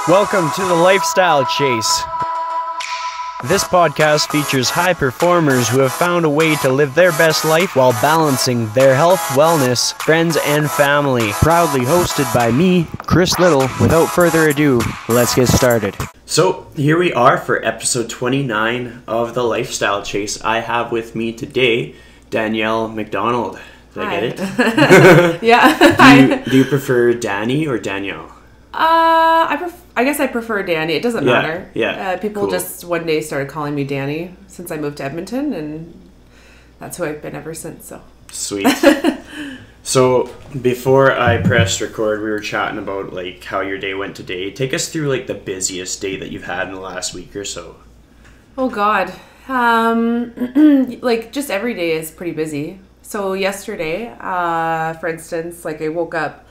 Welcome to the Lifestyle Chase. This podcast features high performers who have found a way to live their best life while balancing their health, wellness, friends, and family. Proudly hosted by me, Chris Little. Without further ado, let's get started. So, here we are for episode 29 of the Lifestyle Chase. I have with me today Danielle MacDonald. Did I get it? Yeah. Do you prefer Danny or Danielle? I guess I prefer Danny. It doesn't matter. Yeah. People cool. just one day started calling me Danny since I moved to Edmonton, and that's who I've been ever since. So sweet. So before I pressed record, we were chatting about like how your day went today. Take us through like the busiest day that you've had in the last week or so. Oh God, like just every day is pretty busy. So yesterday, for instance, like I woke up.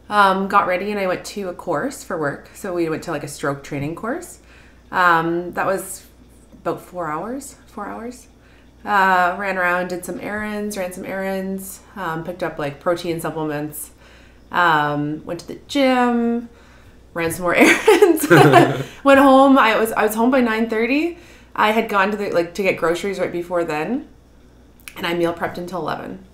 Got ready and I went to a course for work. So we went to like a stroke training course. That was about 4 hours. Ran around, ran some errands, picked up like protein supplements, went to the gym, ran some more errands, went home. I was home by 9:30. I had gone to to get groceries right before then, and I meal prepped until 11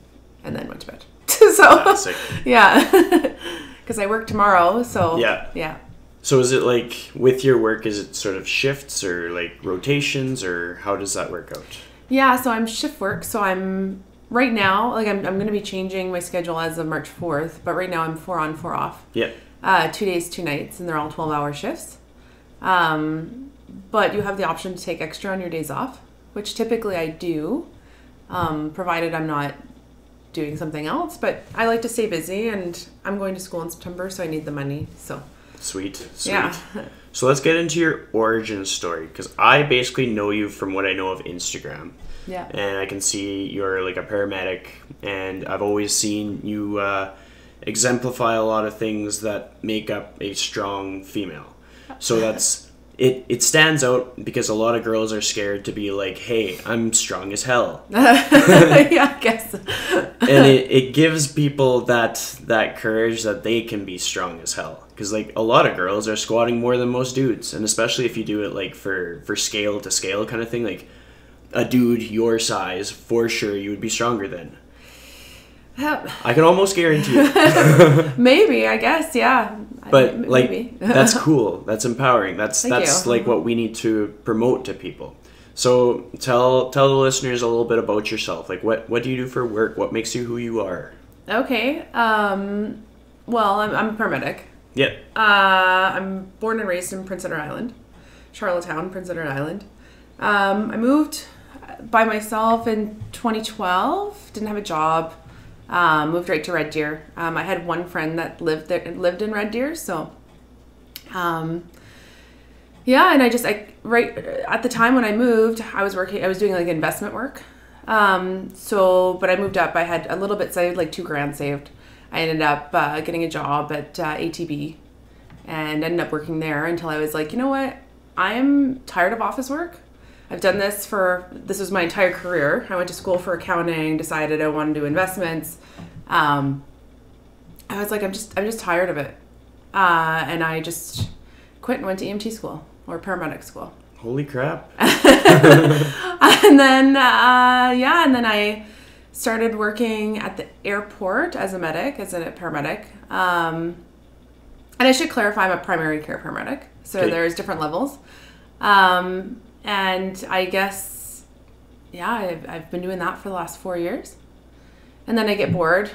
and then went to bed. So classic. Yeah. Because I work tomorrow, so yeah. So is it like with your work, is it sort of shifts or like rotations, or how does that work out? Yeah, so I'm shift work. So I'm right now, like I'm going to be changing my schedule as of March 4th, but right now I'm 4 on, 4 off. Yeah. 2 days, 2 nights, and they're all 12-hour shifts. But you have the option to take extra on your days off, which typically I do, provided I'm not doing something else, but I like to stay busy, and I'm going to school in September, so I need the money. So sweet. Yeah. So let's get into your origin story, because I basically know you from what I know of Instagram. Yeah. And I can see you're like a paramedic, and I've always seen you exemplify a lot of things that make up a strong female. So that's it stands out because a lot of girls are scared to be like, hey, I'm strong as hell. Yeah, I guess. And it gives people that courage that they can be strong as hell. Because like a lot of girls are squatting more than most dudes. And especially if you do it like for scale to scale kind of thing, like a dude your size, for sure you would be stronger than. I can almost guarantee it. Maybe, I guess, yeah. But like maybe. That's cool. That's empowering. That's Thank you. like what we need to promote to people. So tell the listeners a little bit about yourself. Like what do you do for work? What makes you who you are? Okay. Well, I'm a paramedic. Yeah. I'm born and raised in Prince Edward Island, Charlottetown, Prince Edward Island. I moved by myself in 2012. Didn't have a job. Moved right to Red Deer. I had one friend that lived in Red Deer, so yeah, and I right at the time when I moved, I was doing like investment work. But I moved up, I had a little bit saved, like $2,000 saved. I ended up getting a job at ATB and ended up working there until I was like, you know what? I'm tired of office work. I've done this was my entire career. I went to school for accounting, decided I wanted to do investments. I was like, I'm just tired of it. And I just quit and went to EMT school or paramedic school. Holy crap. And then I started working at the airport as a paramedic. And I should clarify, I'm a primary care paramedic. So Okay. There's different levels. And I guess, yeah, I've been doing that for the last 4 years. And then I get bored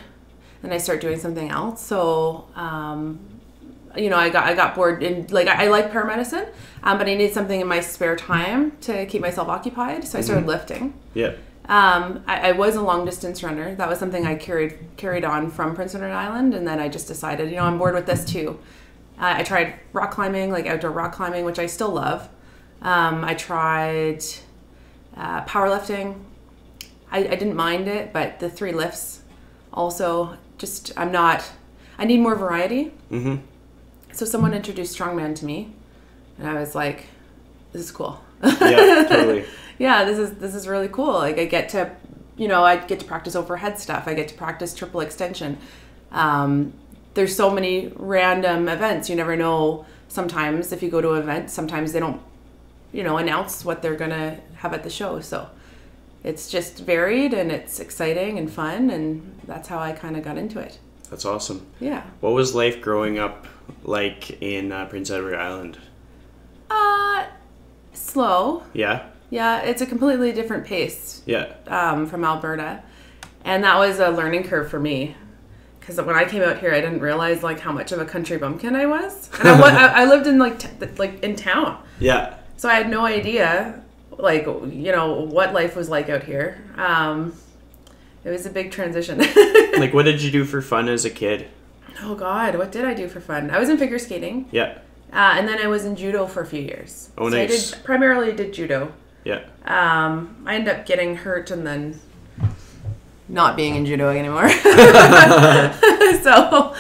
and I start doing something else. So, I got bored in, like, I like paramedicine, but I needed something in my spare time to keep myself occupied. So I started lifting. Yeah. I was a long distance runner. That was something I carried on from Prince Edward Island. And then I just decided, I'm bored with this too. I tried rock climbing, like outdoor rock climbing, which I still love. I tried powerlifting. I didn't mind it, but the 3 lifts also I need more variety. Mm-hmm. So someone introduced strongman to me, and I was like, this is cool. Yeah, totally. Yeah, this is really cool. Like I get to practice overhead stuff. I get to practice triple extension. There's so many random events. You never know sometimes if you go to an event, sometimes they don't, announce what they're going to have at the show. So it's just varied and it's exciting and fun, and that's how I kind of got into it. That's awesome. Yeah. What was life growing up like in Prince Edward Island? Slow. Yeah? Yeah, it's a completely different pace. Yeah. From Alberta. And that was a learning curve for me. Because when I came out here, I didn't realize like how much of a country bumpkin I was. And I lived in like in town. Yeah. So I had no idea like, what life was like out here. It was a big transition. Like, what did you do for fun as a kid? Oh God, what did I do for fun? I was in figure skating. Yeah. And then I was in judo for a few years. Oh, nice. So I primarily did judo. Yeah. I ended up getting hurt and then not being in judo anymore. So,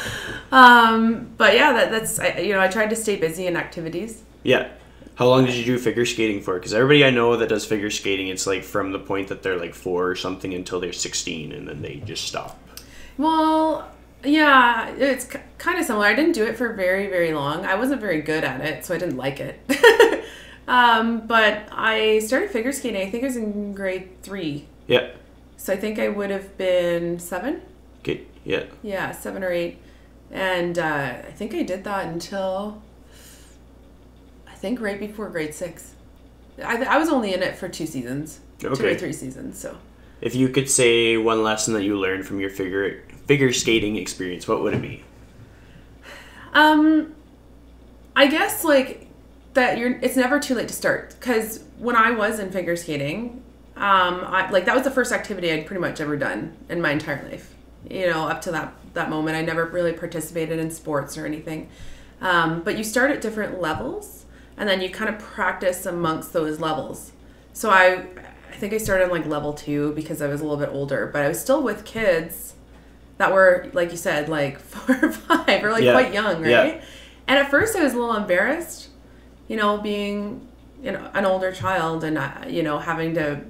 but yeah, that's I tried to stay busy in activities. Yeah. How long did you do figure skating for? Because everybody I know that does figure skating, it's like from the point that they're like 4 or something until they're 16, and then they just stop. Well, yeah, it's kind of similar. I didn't do it for very, very long. I wasn't very good at it, so I didn't like it. But I started figure skating, I think I was in grade 3. Yeah. So I think I would have been 7. Okay. Yeah. Yeah, 7 or 8. And I think I did that until, I think right before grade 6. I was only in it for 2 seasons. Okay. 2 or 3 seasons, so. If you could say one lesson that you learned from your figure skating experience, what would it be? I guess like that it's never too late to start, because when I was in figure skating, that was the first activity I'd pretty much ever done in my entire life. Up to that moment, I never really participated in sports or anything. But you start at different levels, and then you kind of practice amongst those levels. So I think I started on like level 2 because I was a little bit older, but I was still with kids that were, like you said, like 4 or 5 or like quite young, right? Yeah. And at first I was a little embarrassed, being an older child and, having to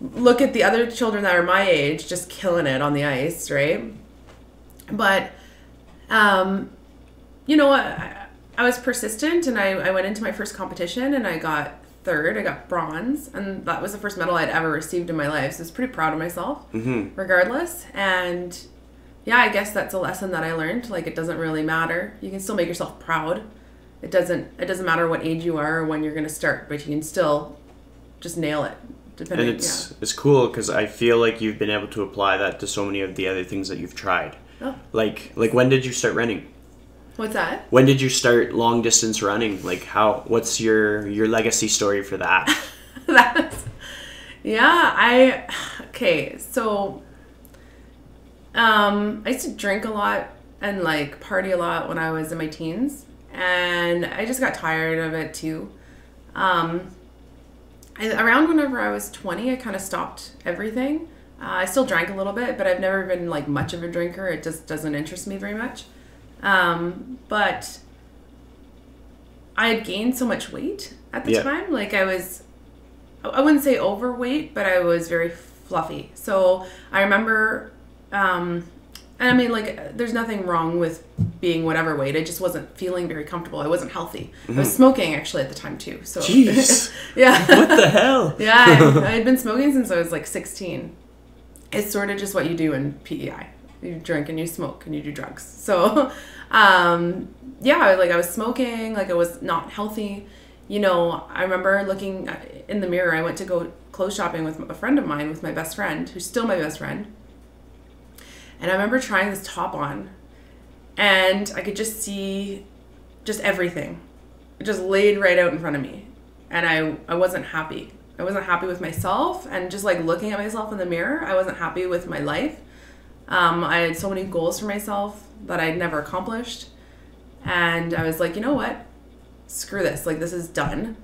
look at the other children that are my age just killing it on the ice, right? But, I was persistent, and I went into my first competition and I got 3rd. I got bronze, and that was the first medal I'd ever received in my life. So I was pretty proud of myself, regardless. And yeah, I guess that's a lesson that I learned. Like, it doesn't really matter. You can still make yourself proud. It doesn't matter what age you are or when you're going to start, but you can still just nail it. And it's cool because I feel like you've been able to apply that to so many of the other things that you've tried. Oh. Like when did you start running? What's that? When did you start long distance running? Like what's your legacy story for that? So I used to drink a lot and like party a lot when I was in my teens, and I just got tired of it too. Around whenever I was 20, I kind of stopped everything. I still drank a little bit, but I've never been like much of a drinker. It just doesn't interest me very much. But I had gained so much weight at the time. Like I wouldn't say overweight, but I was very fluffy. So I remember, and I mean, like, there's nothing wrong with being whatever weight. I just wasn't feeling very comfortable. I wasn't healthy. I was smoking actually at the time too. So jeez. Yeah. What the hell? Yeah. I had been smoking since I was like 16. It's sort of just what you do in PEI. You drink and you smoke and you do drugs. So, like I was smoking, like I was not healthy. I remember looking in the mirror. I went to go clothes shopping with a friend of mine, with my best friend, who's still my best friend. And I remember trying this top on, and I could just see just everything. It just laid right out in front of me. And I wasn't happy. I wasn't happy with myself, and just like looking at myself in the mirror, I wasn't happy with my life. I had so many goals for myself that I'd never accomplished. And I was like, you know what? Screw this. Like, this is done.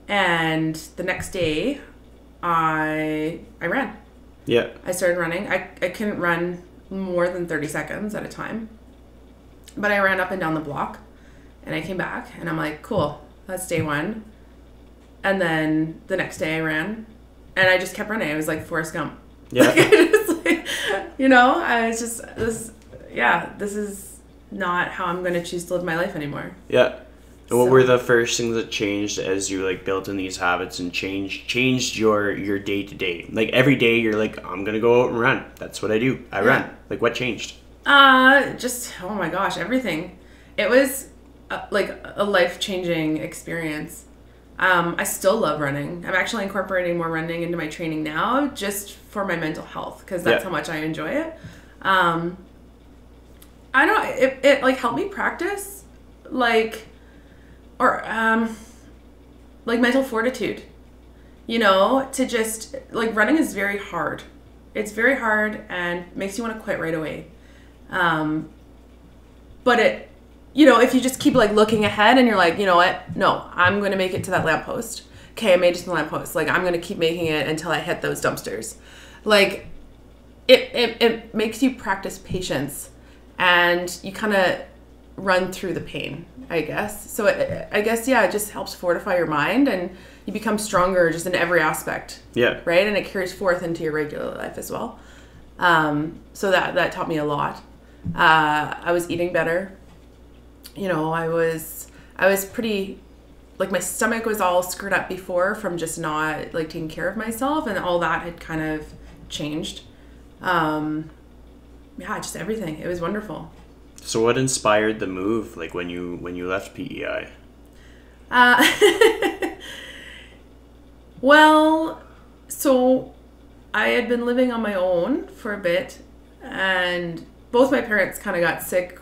And the next day, I ran. Yeah. I started running. I couldn't run more than 30 seconds at a time. But I ran up and down the block. And I came back. And I'm like, cool. That's day 1. And then the next day I ran. And I just kept running. I was like Forrest Gump. Yeah. Like, I just, like, I was just, this is not how I'm going to choose to live my life anymore. Yeah. What were the first things that changed as you like built in these habits and changed your day to day? Like every day you're like, I'm gonna go out and run. That's what I do. I run. Like what changed? Just oh my gosh, everything. It was like a life-changing experience. I still love running. I'm actually incorporating more running into my training now, just for my mental health, because that's how much I enjoy it. I don't. It like helped me practice like mental fortitude. You know, to just like running is very hard. It's very hard and makes you want to quit right away. But it. You know, if you just keep like looking ahead and you're like, you know what? No, I'm going to make it to that lamppost. Okay, I made it to the lamppost. Like, I'm going to keep making it until I hit those dumpsters. Like, it makes you practice patience and you kind of run through the pain, I guess. So I guess, it just helps fortify your mind and you become stronger just in every aspect. Yeah. Right? And it carries forth into your regular life as well. So that taught me a lot. I was eating better. You know, I was pretty, like my stomach was all screwed up before from just not like taking care of myself, and all that had kind of changed. Just everything. It was wonderful. So what inspired the move, like when you left PEI? Well, so I had been living on my own for a bit, and both my parents kind of got sick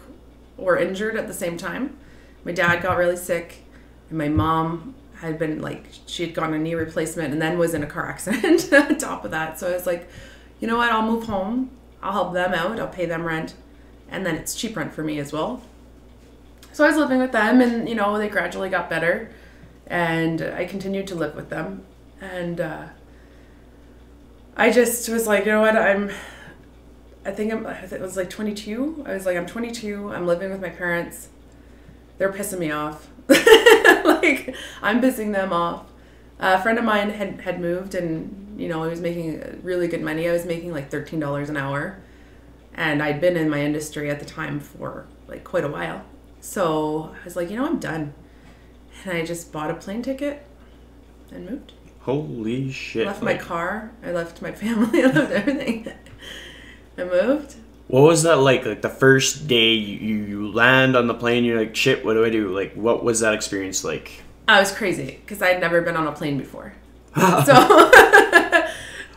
or injured at the same time. My dad got really sick, and my mom had been like, she had gotten a knee replacement and then was in a car accident on top of that. So I was like, you know what, I'll move home. I'll help them out. I'll pay them rent. And then it's cheap rent for me as well. So I was living with them, and, you know, they gradually got better, and I continued to live with them. And I just was like, you know what, it was like 22. I was like, I'm 22. I'm living with my parents. They're pissing me off. Like, I'm pissing them off. A friend of mine had moved, and, you know, I was making really good money. I was making like $13 an hour. And I'd been in my industry at the time for like quite a while. So I was like, you know, I'm done. And I just bought a plane ticket and moved. Holy shit. I left my car. I left my family. I left everything. I moved. What was that like? Like the first day you land on the plane, you're like, shit, what do I do? Like, what was that experience like? I was crazy because I'd never been on a plane before. So,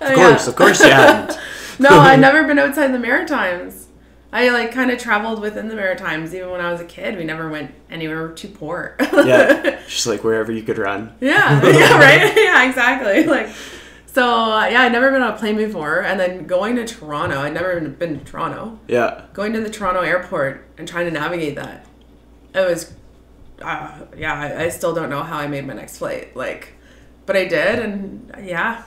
of course you hadn't. No, I'd never been outside the Maritimes. I like kind of traveled within the Maritimes. Even when I was a kid, we never went anywhere too poor. Yeah, just like wherever you could run. Yeah, right? Yeah, exactly. Like, so, I'd never been on a plane before. And then going to Toronto, I'd never been to Toronto. Yeah. Going to the Toronto airport and trying to navigate that. It was, I still don't know how I made my next flight. Like, but I did, and yeah.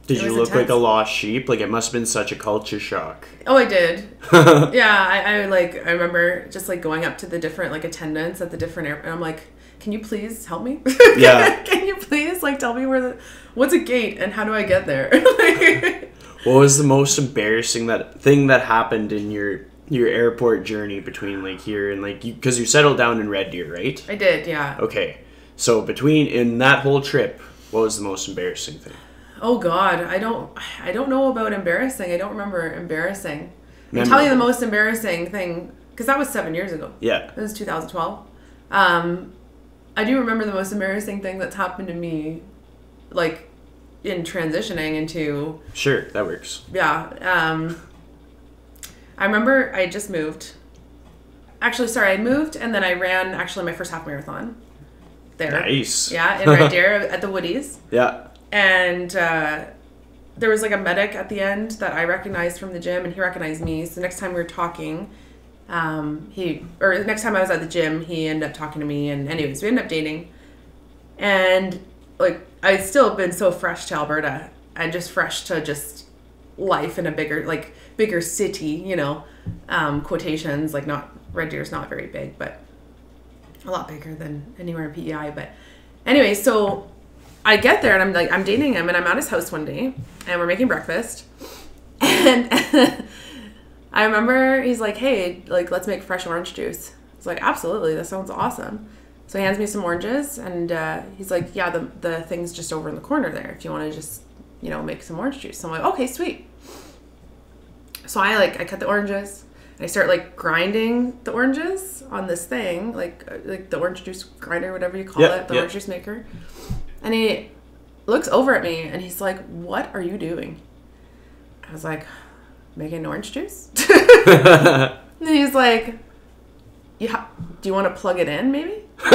Did you look intense. Like a lost sheep? Like, it must have been such a culture shock. Oh, I did. Yeah, I remember just like going up to the different like attendants at the different airports, and I'm like, can you please help me? Yeah. Can you please like tell me what's a gate and how do I get there? What was the most embarrassing thing that happened in your airport journey between like here and like because you settled down in Red Deer, right? I did, yeah. Okay, so in that whole trip, what was the most embarrassing thing? Oh God, I don't know about embarrassing. I don't remember embarrassing. I'll tell you the most embarrassing thing, because that was 7 years ago. Yeah. It was 2012. I do remember the most embarrassing thing that's happened to me, like, in transitioning into... Sure, that works. Yeah. I remember I just moved. Actually, sorry, I moved, and then I ran, actually, my first half marathon there. Nice. Yeah, in Red Deer at the Woodies. Yeah. And there was like a medic at the end that I recognized from the gym, and he recognized me. So next time we were talking, next time I was at the gym, he ended up talking to me, and anyways, we ended up dating. And like, I'd still been so fresh to Alberta and just fresh to just life in a bigger city, you know, quotations, like not, Red Deer's not very big, but a lot bigger than anywhere in PEI. But anyway, so I get there and I'm dating him, and I'm at his house one day and we're making breakfast, and I remember he's like, hey, like, let's make fresh orange juice. I was like, absolutely, that sounds awesome. So he hands me some oranges, and he's like, yeah, the thing's just over in the corner there if you want to just, make some orange juice. So I'm like, okay, sweet. So I cut the oranges, and I start grinding the oranges on this thing, like the orange juice grinder, whatever you call it, the orange juice maker. And he looks over at me, and he's like, what are you doing? I was like, making orange juice? And he's like, yeah, do you want to plug it in, maybe? So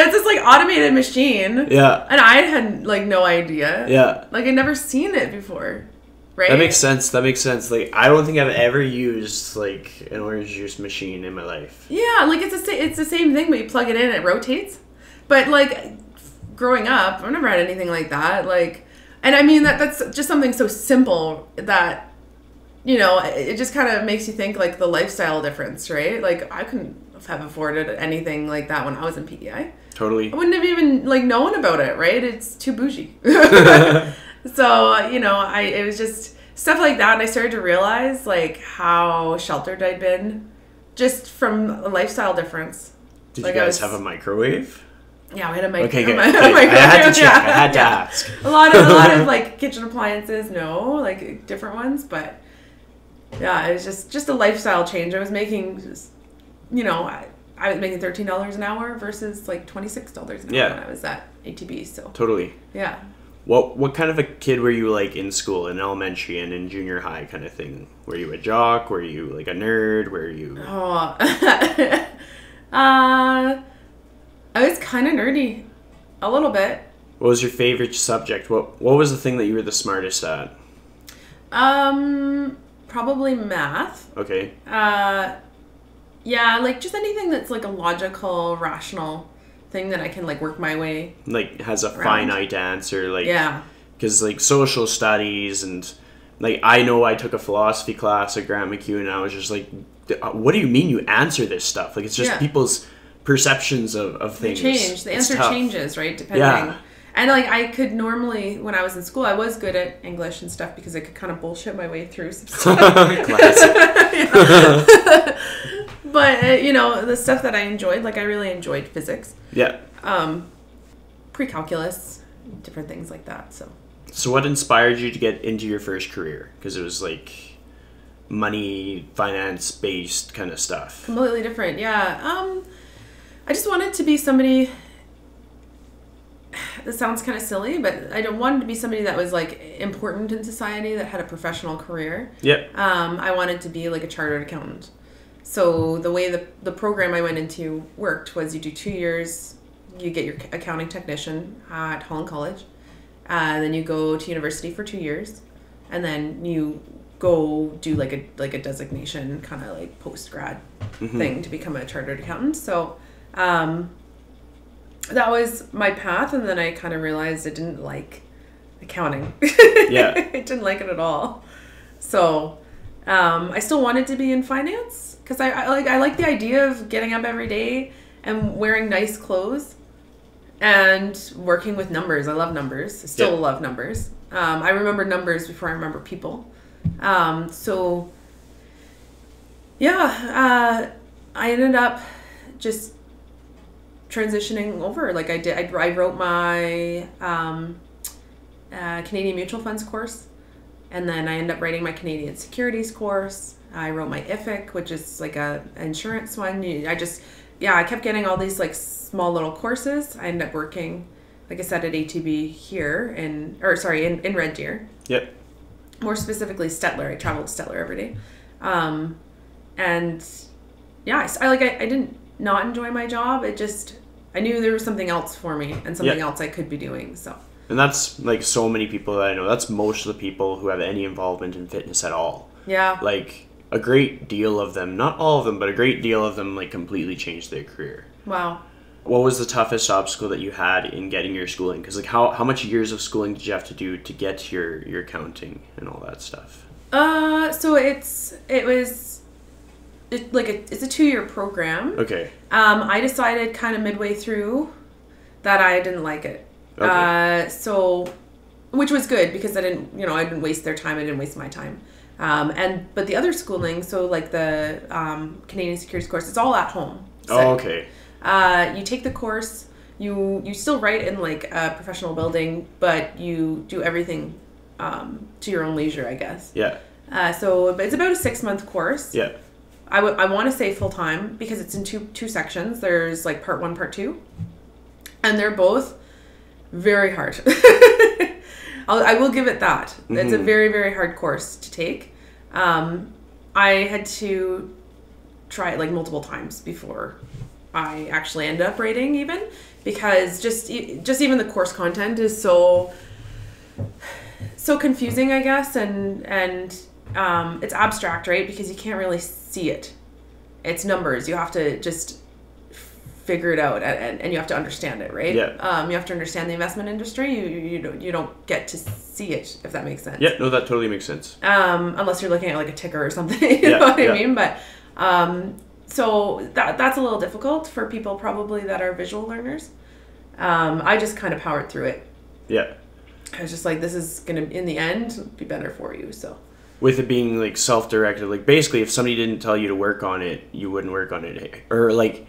it's this automated machine. Yeah. And I had no idea. Yeah. I'd never seen it before. Right? That makes sense. I don't think I've ever used an orange juice machine in my life. Yeah, it's the same thing, but you plug it in and it rotates. But growing up, I've never had anything like that. And I mean that's just something so simple that it just kind of makes you think the lifestyle difference, right? I couldn't have afforded anything like that when I was in PEI. Totally. I wouldn't have even known about it, right? It's too bougie. So, it was just stuff like that. And I started to realize how sheltered I'd been just from a lifestyle difference. Did you guys have a microwave? Yeah, we had a microwave. Okay, good. I had to check. I had to ask. A lot of kitchen appliances, no, different ones, but yeah, it was just a lifestyle change. I was making, I was making $13 an hour versus $26 an hour when I was at ATB. So totally. Yeah. What kind of a kid were you in school, in elementary and in junior high kind of thing? Were you a jock? Were you a nerd? Were you? Oh, I was kind of nerdy, a little bit. What was your favorite subject? What was the thing that you were the smartest at? Probably math. Okay. Yeah, just anything that's a logical, rational thing that I can work my way. Has a around. finite answer. Yeah. Because social studies and I know I took a philosophy class at Grant MacEwan and I was just what do you mean you answer this stuff? It's just people's perceptions of things. They change. The answer changes, right? Depending. Yeah. And I could normally, when I was in school, I was good at English and stuff because I could kind of bullshit my way through some stuff. But, the stuff that I enjoyed, I really enjoyed physics. Yeah. Pre-calculus, different things like that, so. So what inspired you to get into your first career? Because it was money, finance-based kind of stuff. Completely different, yeah. I just wanted to be somebody... This sounds kind of silly, but I wanted to be somebody that was important in society, that had a professional career. Yep. I wanted to be a chartered accountant. So the way the program I went into worked was you do 2 years, you get your accounting technician at Holland College, then you go to university for 2 years, and then you go do a designation kind of post grad thing to become a chartered accountant. So. That was my path, and then I kind of realized I didn't like accounting. Yeah. I didn't like it at all. So I still wanted to be in finance because I like the idea of getting up every day and wearing nice clothes and working with numbers. I love numbers. I still love numbers. I remember numbers before I remember people. So I ended up just transitioning over. I wrote my Canadian Mutual Funds course, and then I ended up writing my Canadian Securities course. I wrote my IFIC, which is a insurance one. I kept getting all these small little courses. I ended up working, like I said, at ATB here in Red Deer. Yep. More specifically, Stettler. I traveled to Stettler every day, and I didn't not enjoy my job. I knew there was something else for me and something else I could be doing. So. And that's so many people that I know. That's most of the people who have any involvement in fitness at all. Yeah. A great deal of them, not all of them, but a great deal of them completely changed their career. Wow. What was the toughest obstacle that you had in getting your schooling? Because how much years of schooling did you have to do to get your accounting and all that stuff? So it's a 2-year program. Okay. I decided kind of midway through that I didn't like it. Okay. Which was good because I didn't waste their time. I didn't waste my time. But the other schooling, so the Canadian Securities course, it's all at home. Oh, okay. You take the course. You still write in like a professional building, but you do everything to your own leisure, I guess. Yeah. So it's about a 6-month course. Yeah. I want to say full time because it's in two sections. There's like part 1, part 2, and they're both very hard. I will give it that. Mm-hmm. It's a very, very hard course to take. I had to try it like multiple times before I actually ended up writing, even because just even the course content is so confusing, I guess, and it's abstract, right? Because you can't really see it. It's numbers. You have to just figure it out, and you have to understand it, right? Yeah. You have to understand the investment industry. You don't get to see it, if that makes sense. Yeah. No, that totally makes sense. Unless you're looking at like a ticker or something, you know what I mean? But so that's a little difficult for people probably that are visual learners. I just kind of powered through it. Yeah. I was just like, this is gonna in the end be better for you. So. With it being like self-directed, like basically if somebody didn't tell you to work on it, you wouldn't work on it. Or like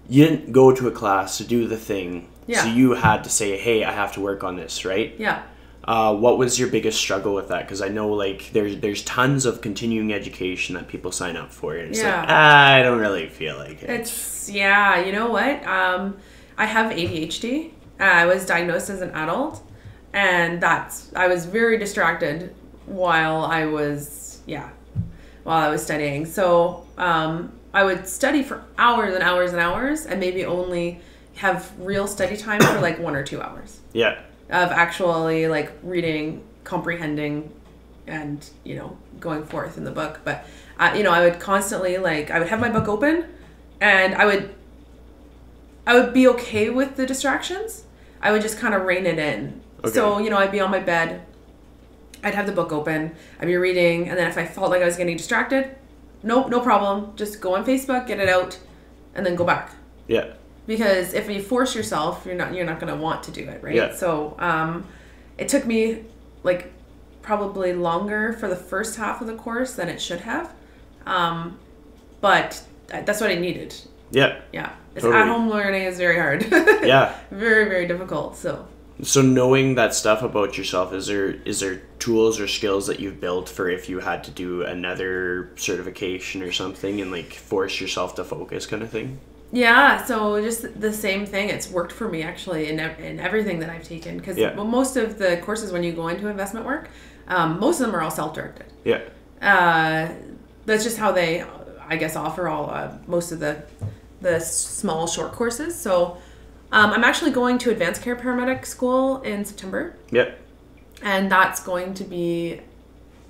you didn't go to a class to do the thing. Yeah. So you had to say, hey, I have to work on this, right? Yeah. What was your biggest struggle with that? Because I know like there's tons of continuing education that people sign up for. And it's like, I don't really feel like it. You know what? I have ADHD. I was diagnosed as an adult. And I was very distracted while I was studying. So I would study for hours and hours and hours and maybe only have real study time for like 1 or 2 hours. Yeah. Of actually like reading, comprehending, and, going forth in the book. But, I would constantly I would have my book open and I would be okay with the distractions. I would just kind of rein it in. Okay. So, I'd be on my bed, I'd have the book open, I'd be reading, and then if I felt like I was getting distracted, no problem, just go on Facebook, get it out, and then go back. Yeah. Because if you force yourself, you're not going to want to do it, right? Yeah. So, it took me like probably longer for the first half of the course than it should have. But that's what I needed. Yeah. Yeah. Totally. At-home learning is very hard. Yeah. Very, very difficult. So knowing that stuff about yourself, is there tools or skills that you've built for if you had to do another certification or something and like force yourself to focus kind of thing? Yeah, so just the same thing. It's worked for me actually in everything that I've taken because most of the courses when you go into investment work, most of them are all self-directed. Yeah. That's just how they, I guess, offer all most of the small short courses. So I'm actually going to advanced care paramedic school in September. Yep. And that's going to be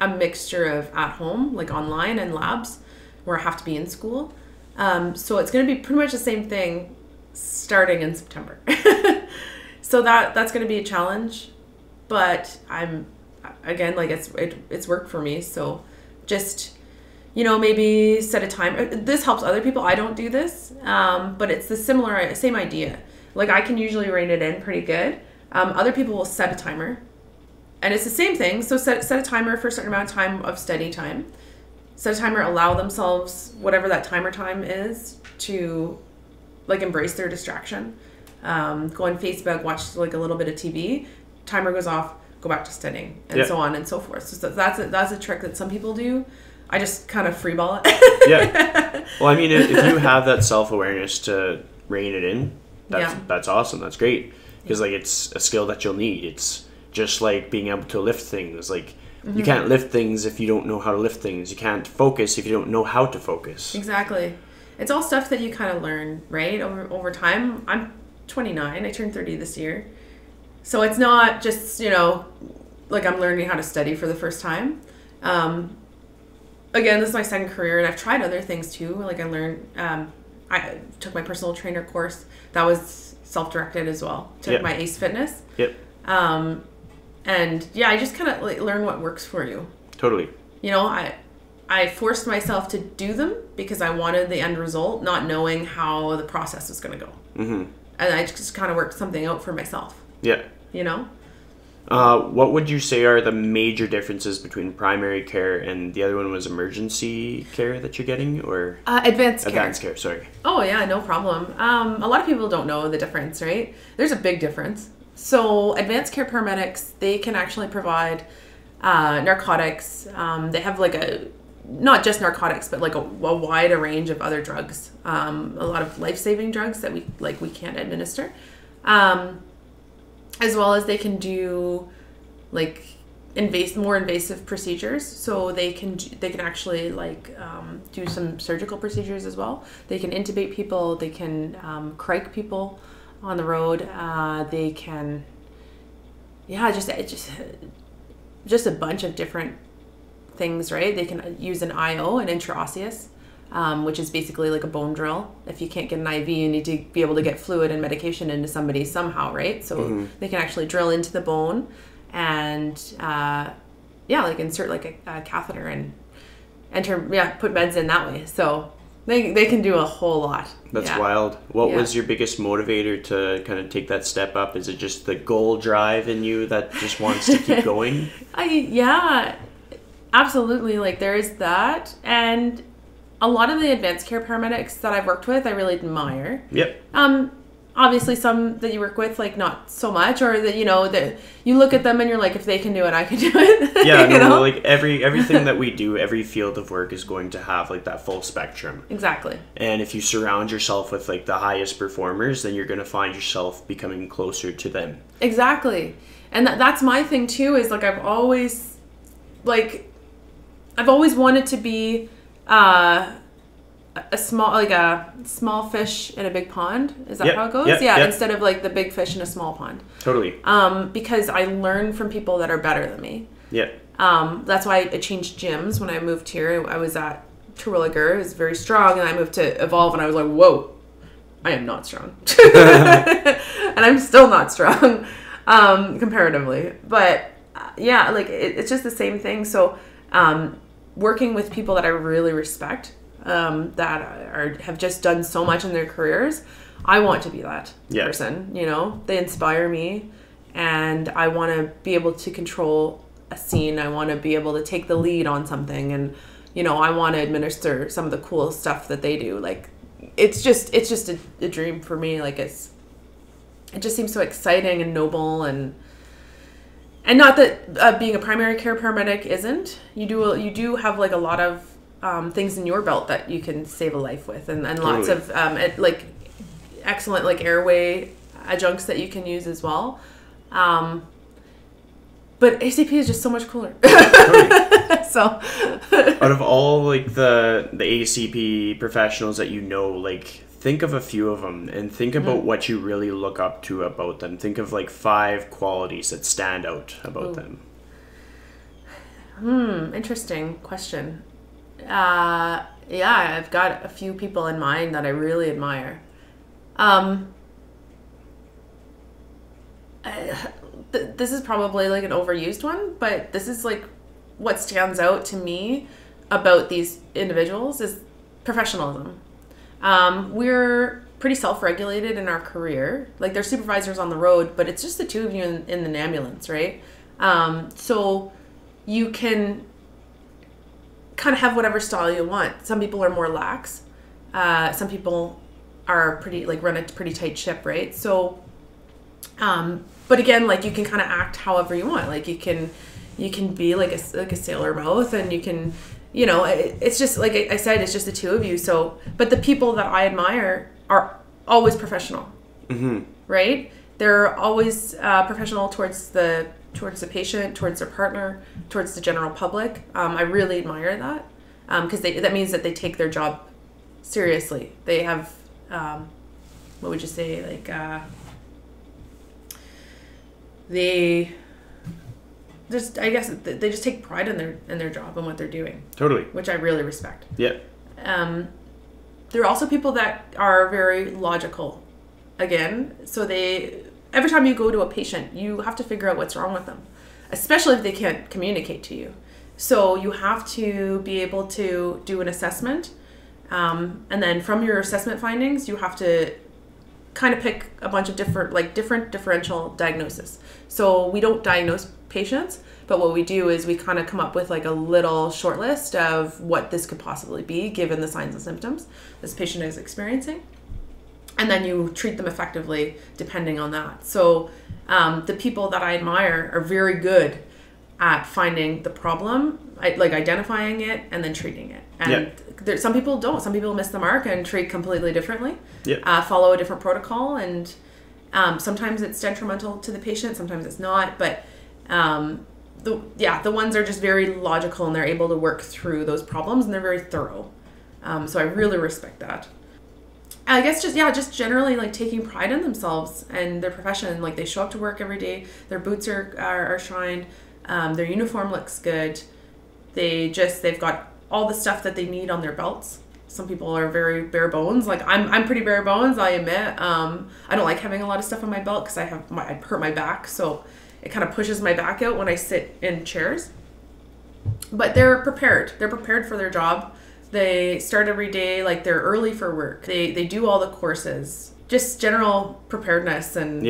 a mixture of at home, like online, and labs where I have to be in school. So it's going to be pretty much the same thing starting in September. So that's going to be a challenge, but it's worked for me. So just, maybe set a time. This helps other people. I don't do this, but it's the same idea. Like I can usually rein it in pretty good. Other people will set a timer, and it's the same thing. So set a timer for a certain amount of time of study time. Set a timer, allow themselves whatever that timer time is to like embrace their distraction. Go on Facebook, watch like a little bit of TV. Timer goes off, go back to studying, and so on and so forth. So that's a trick that some people do. I just kind of freeball it. Yeah. Well, I mean, if you have that self-awareness to rein it in, that's awesome. That's great. Because like it's a skill that you'll need. It's just like being able to lift things. Like you can't lift things if you don't know how to lift things. You can't focus if you don't know how to focus. Exactly. It's all stuff that you kind of learn, right? Over time. I'm 29. I turned 30 this year. So it's not just, like I'm learning how to study for the first time. Again, this is my second career, and I've tried other things too. Like I learned, I took my personal trainer course. That was self-directed as well. Took my ACE Fitness. Yep. And I just kind of like learn what works for you. Totally. I forced myself to do them because I wanted the end result, not knowing how the process was going to go. Mm-hmm. And I just kind of worked something out for myself. Yeah. What would you say are the major differences between primary care and the other one was emergency care that you're getting, or Advanced care? Advanced care, sorry. Oh yeah, no problem. A lot of people don't know the difference, right? There's a big difference. So advanced care paramedics, they can actually provide narcotics. They have like not just narcotics, but like a wider range of other drugs. A lot of life-saving drugs that we can't administer. As well as they can do like more invasive procedures. So they can actually like do some surgical procedures as well. They can intubate people. They can crike people on the road. They can, just a bunch of different things, right? They can use an IO, an intraosseous, which is basically like a bone drill. If you can't get an IV, you need to be able to get fluid and medication into somebody somehow, right? So they can actually drill into the bone and, like insert like a catheter and put meds in that way. So they can do a whole lot. That's wild. What was your biggest motivator to kind of take that step up? Is it just the goal drive in you that just wants to keep going? Absolutely. Like there is that. And a lot of the advanced care paramedics that I've worked with, I really admire. Yep. Obviously some that you work with, like not so much, or that, that you look at them and you're like, if they can do it, I can do it. Yeah, like everything that we do, every field of work is going to have like that full spectrum. Exactly. And if you surround yourself with like the highest performers, then you're going to find yourself becoming closer to them. Exactly. And that's my thing too, is like I've always wanted to be a small fish in a big pond. Is that how it goes? Instead of like the big fish in a small pond. Totally. Because I learn from people that are better than me. Yeah. That's why I changed gyms when I moved here. I was at Terwilliger. It was very strong, and I moved to Evolve, and I was like, whoa, I am not strong. And I'm still not strong, comparatively. But it's just the same thing. So working with people that I really respect, that have just done so much in their careers, I want to be that person. They inspire me, and I want to be able to control a scene. I want to be able to take the lead on something, and I want to administer some of the cool stuff that they do. Like it's just a dream for me. Like it just seems so exciting and noble, and not that being a primary care paramedic isn't. You do have like a lot of things in your belt that you can save a life with, and lots of like excellent like airway adjuncts that you can use as well. But ACP is just so much cooler. So out of all like the ACP professionals that like think of a few of them and think about what you really look up to about them. Think of like 5 qualities that stand out about them. Interesting question. I've got a few people in mind that I really admire. This is probably like an overused one, but this is like what stands out to me about these individuals is professionalism. We're pretty self-regulated in our career. Like they're supervisors on the road, but it's just the two of you in an ambulance, right? So you can kind of have whatever style you want. Some people are more lax. Some people are run a pretty tight ship, right? So, but again, like you can kind of act however you want. Like you can be like a sailor mouth, and you can, it's just like I said, it's just the two of you. So, but the people that I admire are always professional, right? They're always professional towards the patient, towards their partner, towards the general public. I really admire that, because that means that they take their job seriously. They have, what would you say, like they just take pride in their job and what they're doing. Totally. Which I really respect. Yeah. There are also people that are very logical. Again, so every time you go to a patient, you have to figure out what's wrong with them, especially if they can't communicate to you. So you have to be able to do an assessment, and then from your assessment findings, you have to kind of pick a bunch of different differential diagnosis. So we don't diagnose patients, but what we do is we kind of come up with like a little short list of what this could possibly be given the signs and symptoms this patient is experiencing. And then you treat them effectively depending on that. So the people that I admire are very good at finding the problem, like identifying it and then treating it. And some people don't. Some people miss the mark and treat completely differently, follow a different protocol. And sometimes it's detrimental to the patient, sometimes it's not. But the ones are just very logical and they're able to work through those problems and they're very thorough. So I really respect that. I guess just generally like taking pride in themselves and their profession. Like they show up to work every day, their boots are shined, their uniform looks good. They've got all the stuff that they need on their belts. Some people are very bare bones. Like I'm pretty bare bones, I admit. I don't like having a lot of stuff on my belt because I hurt my back, so it kind of pushes my back out when I sit in chairs. But they're prepared. They're prepared for their job. They start every day, like they're early for work. They do all the courses. Just general preparedness and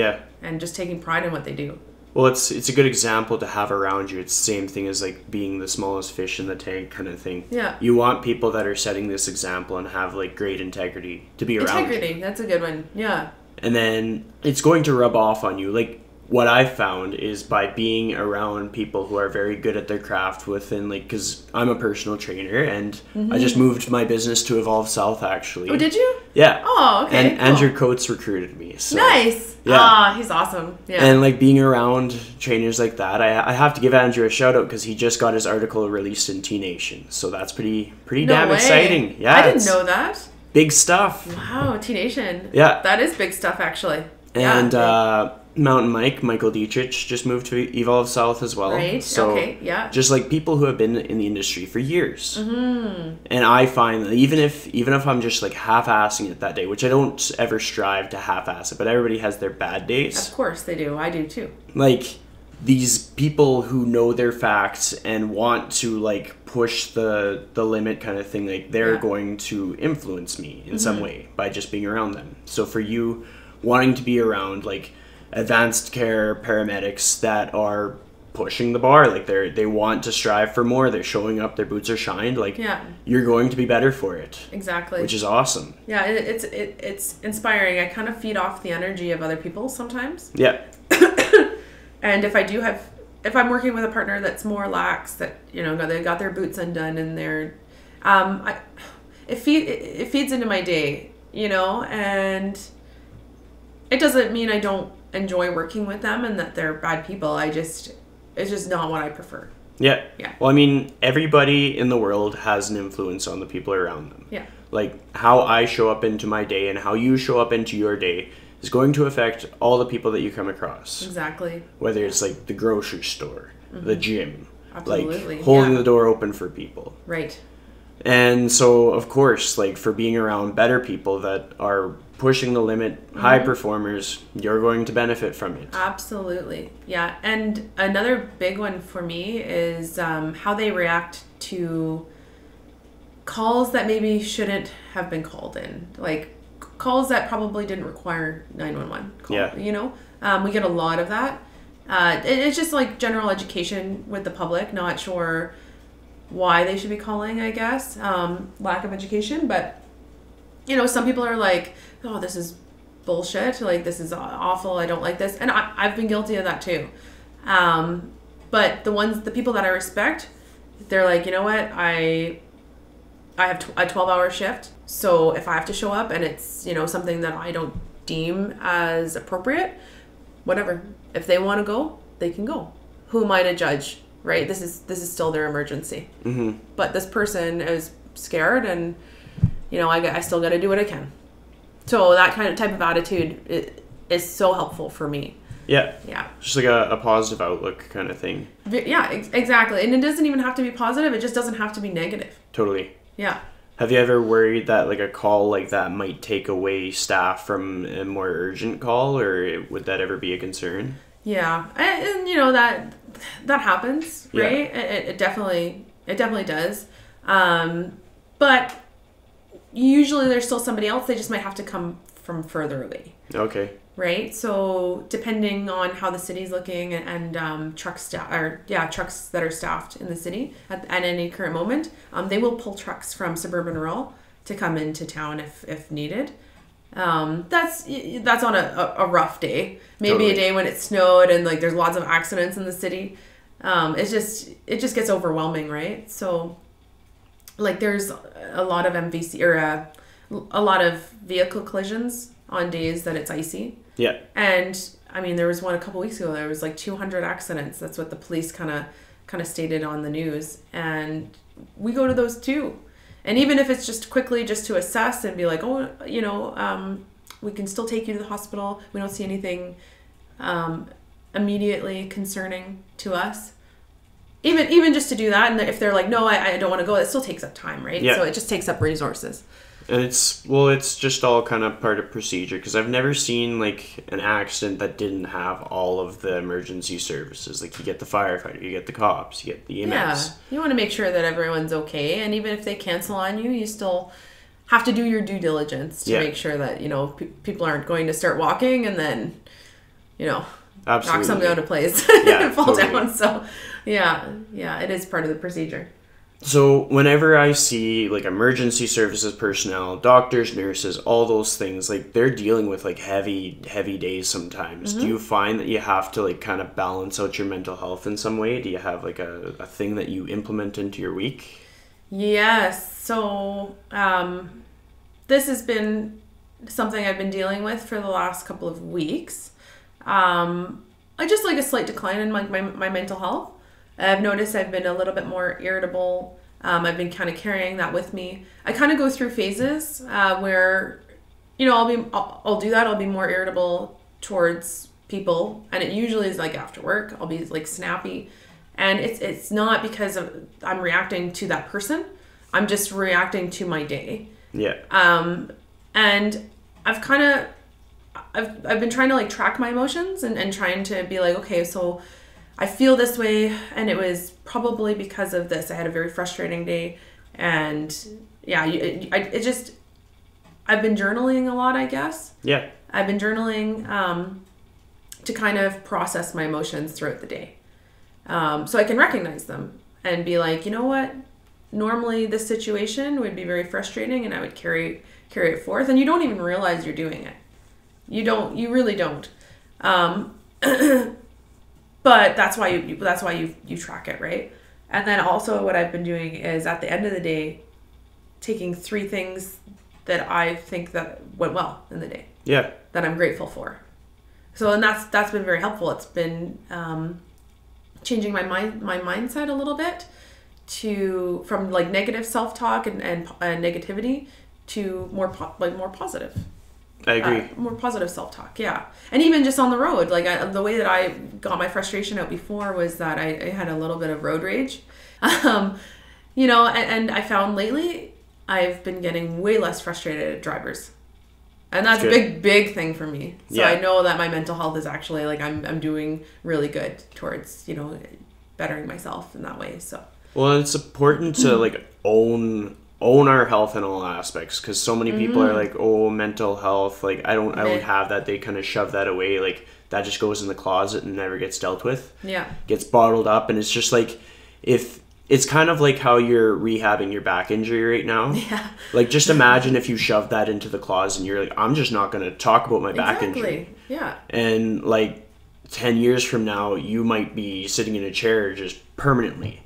just taking pride in what they do. Well, it's a good example to have around you. It's the same thing as like being the smallest fish in the tank kind of thing. Yeah. You want people that are setting this example and have like great integrity to be around. Integrity, that's a good one. Yeah. And then it's going to rub off on you. Like what I've found is by being around people who are very good at their craft within like, because I'm a personal trainer and I just moved my business to Evolve South actually. Oh, did you? Yeah. Oh, okay. And Andrew Coates recruited me. So, nice. Yeah. He's awesome. Yeah. And like being around trainers like that, I have to give Andrew a shout out because he just got his article released in T Nation. So that's pretty damn exciting. Yeah. I didn't know that. Big stuff. Wow, T Nation. Yeah. That is big stuff actually. And Mountain Michael Dietrich just moved to Evolve South as well. Right. So okay. Yeah. Just like people who have been in the industry for years. Mm-hmm. And I find that even if I'm just like half-assing it that day, which I don't ever strive to half-ass it, but everybody has their bad days. Of course they do. I do too. Like these people who know their facts and want to like push the limit kind of thing, like they're going to influence me in some way by just being around them. So for you wanting to be around like advanced care paramedics that are pushing the bar, like they want to strive for more, they're showing up, their boots are shined, like you're going to be better for it. Exactly. Which is awesome. Yeah, it's inspiring. I kind of feed off the energy of other people sometimes. Yeah. And if I'm working with a partner that's more lax, that they got their boots undone and they're it feeds into my day, and it doesn't mean I don't enjoy working with them and that they're bad people. It's just not what I prefer. Yeah. Well, I mean, everybody in the world has an influence on the people around them. Yeah. Like how I show up into my day and how you show up into your day is going to affect all the people that you come across. Exactly. Whether it's like the grocery store, the gym, absolutely, like holding the door open for people. Right. And so, of course, like for being around better people that are pushing the limit, high performers, you're going to benefit from it. Absolutely. Yeah. And another big one for me is how they react to calls that maybe shouldn't have been called in. Like calls that probably didn't require 911 call. Yeah. We get a lot of that. It's just like general education with the public, not sure why they should be calling, I guess. Lack of education, but some people are like, oh, this is bullshit. Like, this is awful. I don't like this. And I've been guilty of that too. But the people that I respect, they're like, you know what? I have a 12-hour shift. So if I have to show up and it's, something that I don't deem as appropriate, whatever. If they want to go, they can go. Who am I to judge, right? This is still their emergency. Mm-hmm. But this person is scared and, I still got to do what I can. So that kind of type of attitude is so helpful for me. Yeah. Yeah. Just like a positive outlook kind of thing. Yeah, exactly. And it doesn't even have to be positive. It just doesn't have to be negative. Totally. Yeah. Have you ever worried that like a call like that might take away staff from a more urgent call, or would that ever be a concern? Yeah. And that happens, right? Yeah. It definitely does. But usually there's still somebody else. They just might have to come from further away. Okay. Right? So depending on how the city's looking and trucks that are staffed in the city at any current moment, they will pull trucks from suburban rural to come into town if needed. That's on a rough day. Maybe Totally. a day when it snowed and like there's lots of accidents in the city. It just gets overwhelming, right? So like there's a lot of MVC or a lot of vehicle collisions on days that it's icy. Yeah. And I mean, there was one a couple weeks ago. There was like 200 accidents. That's what the police kind of stated on the news. And we go to those too. And even if it's just quickly just to assess and be like, oh, we can still take you to the hospital. We don't see anything immediately concerning to us. Even just to do that, and if they're like, no, I don't want to go, it still takes up time, right? Yeah. So it just takes up resources. And it's just all kind of part of procedure, because I've never seen like an accident that didn't have all of the emergency services. Like you get the firefighter, you get the cops, you get the EMS. Yeah, you want to make sure that everyone's okay, and even if they cancel on you, you still have to do your due diligence to make sure that people aren't going to start walking and then Absolutely. knock something out of place Yeah, and fall totally. down. So yeah, it is part of the procedure. So whenever I see like emergency services personnel, doctors, nurses, all those things, like they're dealing with like heavy days sometimes. Mm-hmm. Do you find that you have to like kind of balance out your mental health in some way? Do you have like a thing that you implement into your week? Yes. So this has been something I've been dealing with for the last couple of weeks. I just like a slight decline in my mental health. I've noticed I've been a little bit more irritable. I've been kind of carrying that with me. I kind of go through phases where, I'll do that. I'll be more irritable towards people, and it usually is like after work. I'll be like snappy, and it's not because I'm reacting to that person. I'm just reacting to my day. Yeah. And I've been trying to like track my emotions and trying to be like, okay, so I feel this way, and it was probably because of this. I had a very frustrating day, and yeah, I've been journaling a lot, I guess. Yeah. I've been journaling to kind of process my emotions throughout the day, so I can recognize them and be like, you know what? Normally, this situation would be very frustrating, and I would carry it forth, and you don't even realize you're doing it. You really don't. But that's why you track it, right? And then also what I've been doing is at the end of the day, taking 3 things that I think that went well in the day. Yeah. That I'm grateful for. So, and that's been very helpful. It's been changing my mindset a little bit from like negative self-talk and negativity to more positive. I agree. More positive self-talk, yeah. And even just on the road, like the way that I got my frustration out before was that I had a little bit of road rage. And I found lately I've been getting way less frustrated at drivers. And that's a big thing for me. So yeah. I know that my mental health is actually like I'm doing really good towards, bettering myself in that way. So well, it's important to like own our health in all aspects, because so many people are like, oh, mental health, like I don't have that. They kind of shove that away, like that just goes in the closet and never gets dealt with. Yeah, gets bottled up. And it's just like, if it's kind of like how you're rehabbing your back injury right now. Yeah, like just imagine if you shoved that into the closet and you're like, I'm just not going to talk about my back injury. Yeah, and like 10 years from now you might be sitting in a chair just permanently.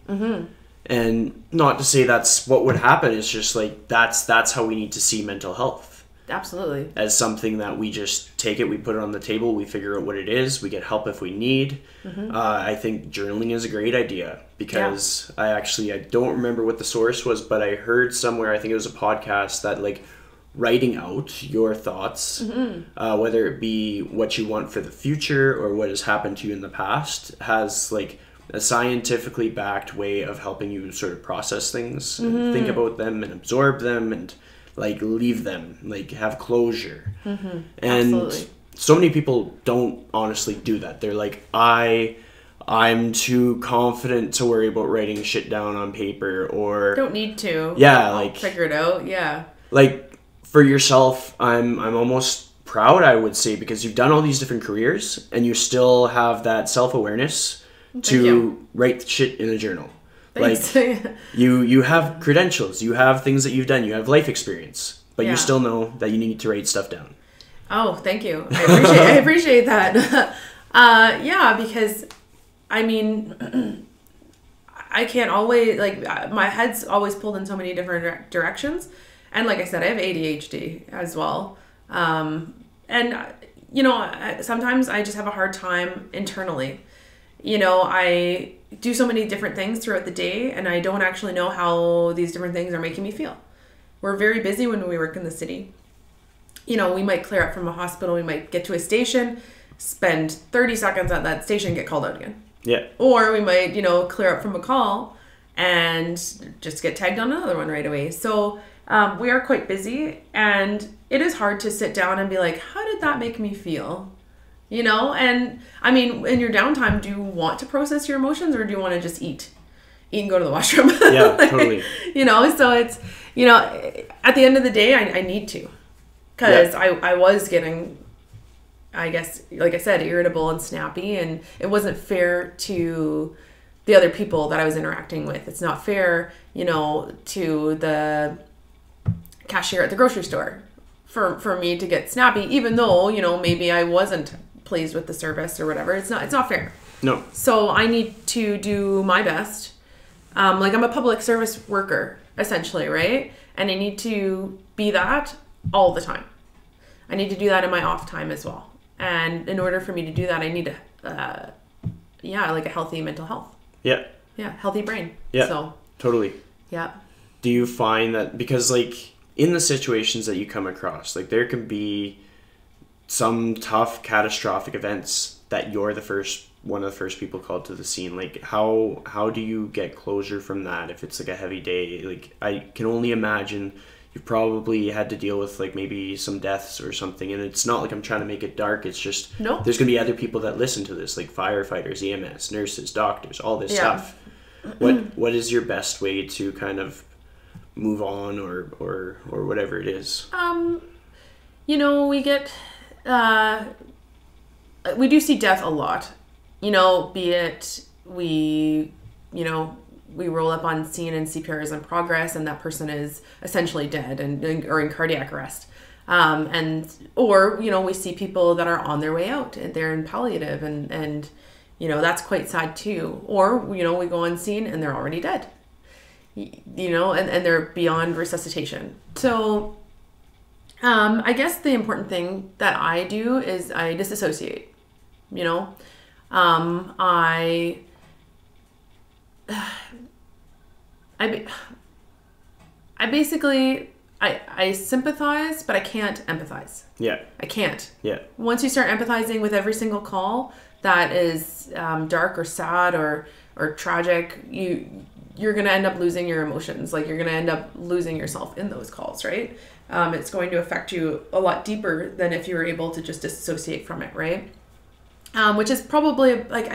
And not to say that's what would happen. It's just like that's how we need to see mental health. Absolutely. As something that we just take it, we put it on the table, we figure out what it is, we get help if we need. I think journaling is a great idea, because I don't remember what the source was, but I heard somewhere, I think it was a podcast, that like writing out your thoughts, whether it be what you want for the future or what has happened to you in the past, has like a scientifically backed way of helping you sort of process things and think about them and absorb them and like leave them, like have closure. And absolutely. So many people don't honestly do that. They're like, I'm too confident to worry about writing shit down on paper, or don't need to. Yeah, I'll like figure it out. Yeah. Like for yourself, I'm almost proud, I would say, because you've done all these different careers and you still have that self-awareness to write shit in a journal. Thanks. Like you have credentials, you have things that you've done, you have life experience, but you still know that you need to write stuff down. Oh, thank you. I appreciate that. Yeah, because I mean, I can't always, like, my head's always pulled in so many different directions. And like I said, I have ADHD as well. And, you know, sometimes I just have a hard time internally. You know, I do so many different things throughout the day, and I don't actually know how these different things are making me feel. We're very busy when we work in the city. You know, we might clear up from a hospital, we might get to a station, spend 30 seconds at that station, get called out again. Yeah. Or we might, you know, clear up from a call and just get tagged on another one right away. So we are quite busy, and it is hard to sit down and be like, how did that make me feel? You know, and I mean, in your downtime, do you want to process your emotions, or do you want to just eat and go to the washroom? Yeah, totally. You know, so it's, you know, at the end of the day, I need to, because I was getting, I guess, like I said, irritable and snappy, and it wasn't fair to the other people that I was interacting with. It's not fair, you know, to the cashier at the grocery store for me to get snappy, even though, you know, maybe I wasn't pleased with the service or whatever. It's not fair. No. So I need to do my best. Like, I'm a public service worker, essentially, right? And I need to be that all the time. I need to do that in my off time as well. And in order for me to do that, I need like a healthy mental health. Yeah. Yeah, healthy brain. Yeah, so, totally. Yeah. Do you find that, because like in the situations that you come across, like there can be some tough catastrophic events that you're one of the first people called to the scene. Like how do you get closure from that if it's like a heavy day? Like, I can only imagine you've probably had to deal with like maybe some deaths or something, and it's not like I'm trying to make it dark, it's just there's gonna be other people that listen to this, like firefighters, EMS, nurses, doctors, all this stuff. What is your best way to kind of move on or whatever it is? You know, we do see death a lot, you know, be it we roll up on scene and CPR is in progress and that person is essentially dead or in cardiac arrest. Or, you know, we see people that are on their way out and they're in palliative and, you know, that's quite sad too. Or, you know, we go on scene and they're already dead, you know, and they're beyond resuscitation. So, I guess the important thing that I do is I disassociate, you know. I basically, I sympathize, but I can't empathize. Yeah. I can't. Yeah. Once you start empathizing with every single call that is dark or sad or tragic, you're going to end up losing your emotions. Like, you're going to end up losing yourself in those calls, right? It's going to affect you a lot deeper than if you were able to just disassociate from it, right? Which is probably, like,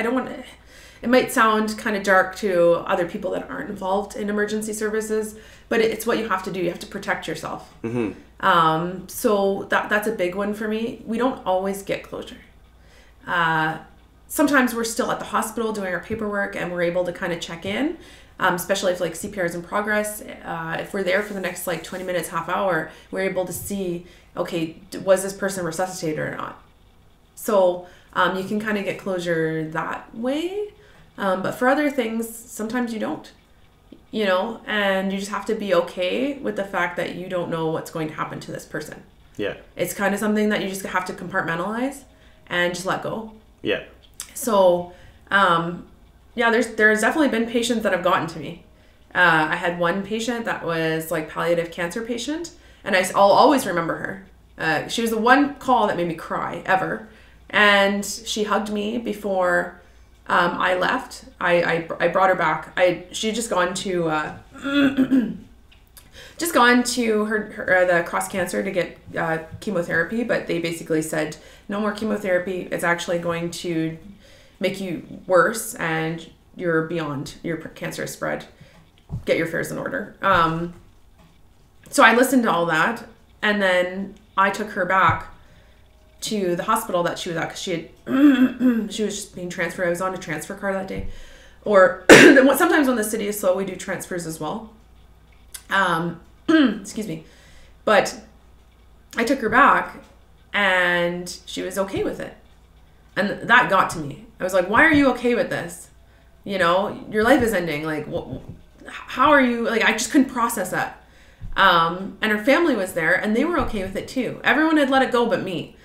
it might sound kind of dark to other people that aren't involved in emergency services, but it's what you have to do. You have to protect yourself. Mm-hmm. So that's a big one for me. We don't always get closure. Sometimes we're still at the hospital doing our paperwork and we're able to kind of check in. Especially if like CPR is in progress, if we're there for the next like 20 minutes, half hour, we're able to see, okay, was this person resuscitated or not? So you can kind of get closure that way. But for other things, sometimes you don't, you know, and you just have to be okay with the fact that you don't know what's going to happen to this person. Yeah. It's kind of something that you just have to compartmentalize and just let go. Yeah. So, yeah, there's definitely been patients that have gotten to me. I had one patient that was like palliative cancer patient, and I'll always remember her. She was the one call that made me cry ever, and she hugged me before I left. I brought her back. She had just gone to her the cross cancer to get chemotherapy, but they basically said no more chemotherapy. It's actually going to make you worse and you're beyond your cancer spread. Get your affairs in order. So I listened to all that, and then I took her back to the hospital that she was at because she had she was just being transferred. I was on a transfer car that day, or sometimes when the city is slow, we do transfers as well. Excuse me, but I took her back, and she was okay with it, and that got to me. I was like, "Why are you okay with this? You know, your life is ending. Like, how are you?" Like, I just couldn't process that. And her family was there, and they were okay with it too. Everyone had let it go but me.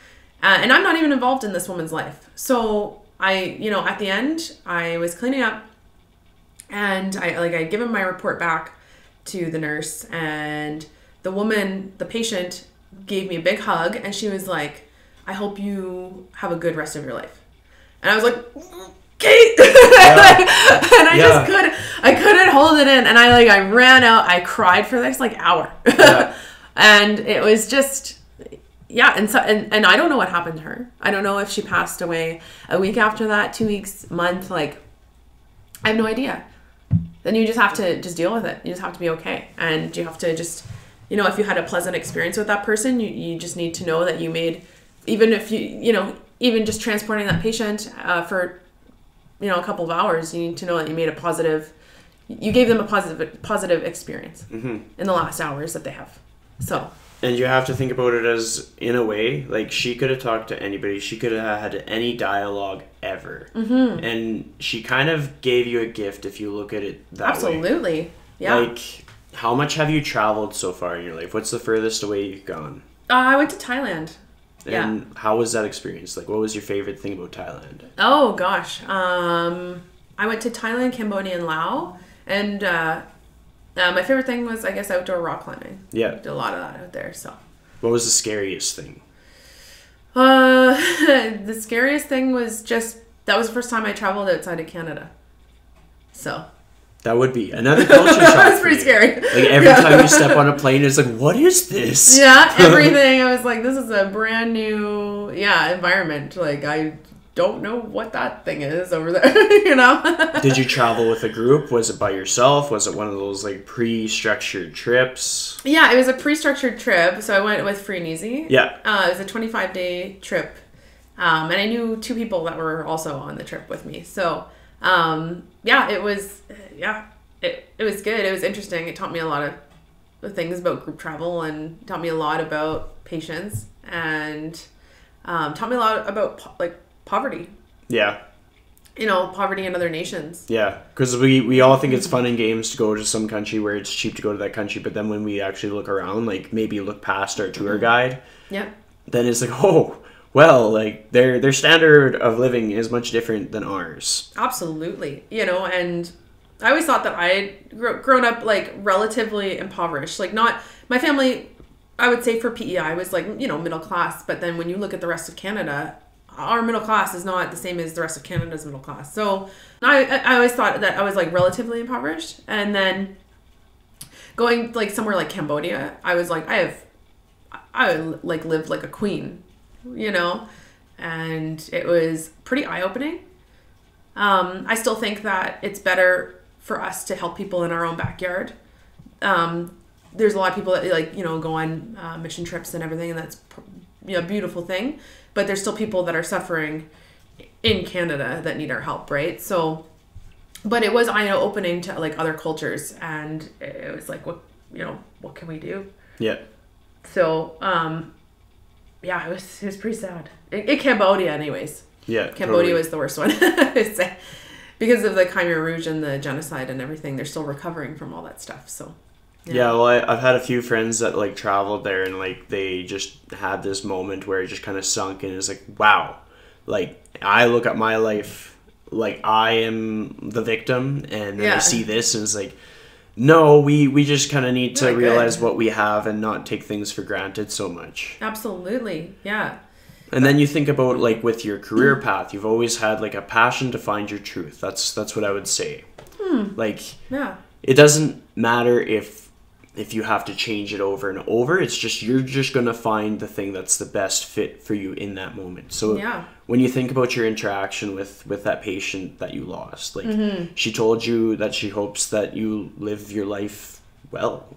And I'm not even involved in this woman's life. So I, at the end, I was cleaning up, and I'd given my report back to the nurse, and the patient gave me a big hug, and she was like, "I hope you have a good rest of your life." And I was like, "Okay." And I couldn't hold it in, and I ran out. I cried for the next hour. And it was just, and I don't know what happened to her. I don't know if she passed away a week after that, 2 weeks, month, I have no idea. Then you just have to just deal with it. You just have to be okay. And you have to just, if you had a pleasant experience with that person, you just need to know that you made, even if even just transporting that patient for, a couple of hours, you need to know that you made you gave them a positive experience in the last hours that they have. So. And you have to think about it as, in a way, she could have talked to anybody. She could have had any dialogue ever. Mm-hmm. And she kind of gave you a gift if you look at it that way. Absolutely. Yeah. How much have you traveled so far in your life? What's the furthest away you've gone? I went to Thailand. And how was that experience? What was your favorite thing about Thailand? Oh, gosh. I went to Thailand, Cambodia, and Laos. And my favorite thing was, I guess, outdoor rock climbing. Yeah. Did a lot of that out there, so. What was the scariest thing? The scariest thing was that was the first time I traveled outside of Canada. So. That would be another culture shock. That was pretty scary. Every time you step on a plane, it's what is this? Yeah, everything. I was like, this is a brand new, environment. I don't know what that thing is over there, Did you travel with a group? Was it by yourself? Was it one of those pre-structured trips? Yeah, it was a pre-structured trip. So I went with Free and Easy. Yeah. It was a 25-day trip. And I knew 2 people that were also on the trip with me. So, it was, it was good. It was interesting. It taught me a lot of things about group travel, and taught me a lot about patience, and taught me a lot about poverty. Yeah. Poverty in other nations. Yeah, because we all think it's fun and games to go to some country where it's cheap to go to that country, but then when we actually look around, maybe look past our tour guide, then it's their standard of living is much different than ours. Absolutely. And I always thought that I had grown up relatively impoverished. Not my family, I would say for PEI was middle class, but then when you look at the rest of Canada, our middle class is not the same as the rest of Canada's middle class. So I always thought that I was relatively impoverished. And then going somewhere like Cambodia, I was I lived like a queen, and it was pretty eye-opening. I still think that it's better for us to help people in our own backyard. There's a lot of people that go on mission trips and everything, and that's a beautiful thing. But there's still people that are suffering in Canada that need our help, right? So, but it was eye-opening to other cultures, and it was what can we do? Yeah. So, it was pretty sad. In Cambodia, anyways. Yeah, Cambodia was the worst one. Because of the Khmer Rouge and the genocide and everything, they're still recovering from all that stuff. So. Yeah, well, I've had a few friends that traveled there, and they just had this moment where it just kind of sunk, and it's wow, I look at my life I am the victim, and then I see this, and it's no, we just kind of need to realize what we have and not take things for granted so much. Absolutely, yeah. And then you think about with your career path, you've always had a passion to find your truth. That's what I would say. It doesn't matter if you have to change it over and over. It's just you're just going to find the thing that's the best fit for you in that moment. So when you think about your interaction with that patient that you lost, she told you that she hopes that you live your life well,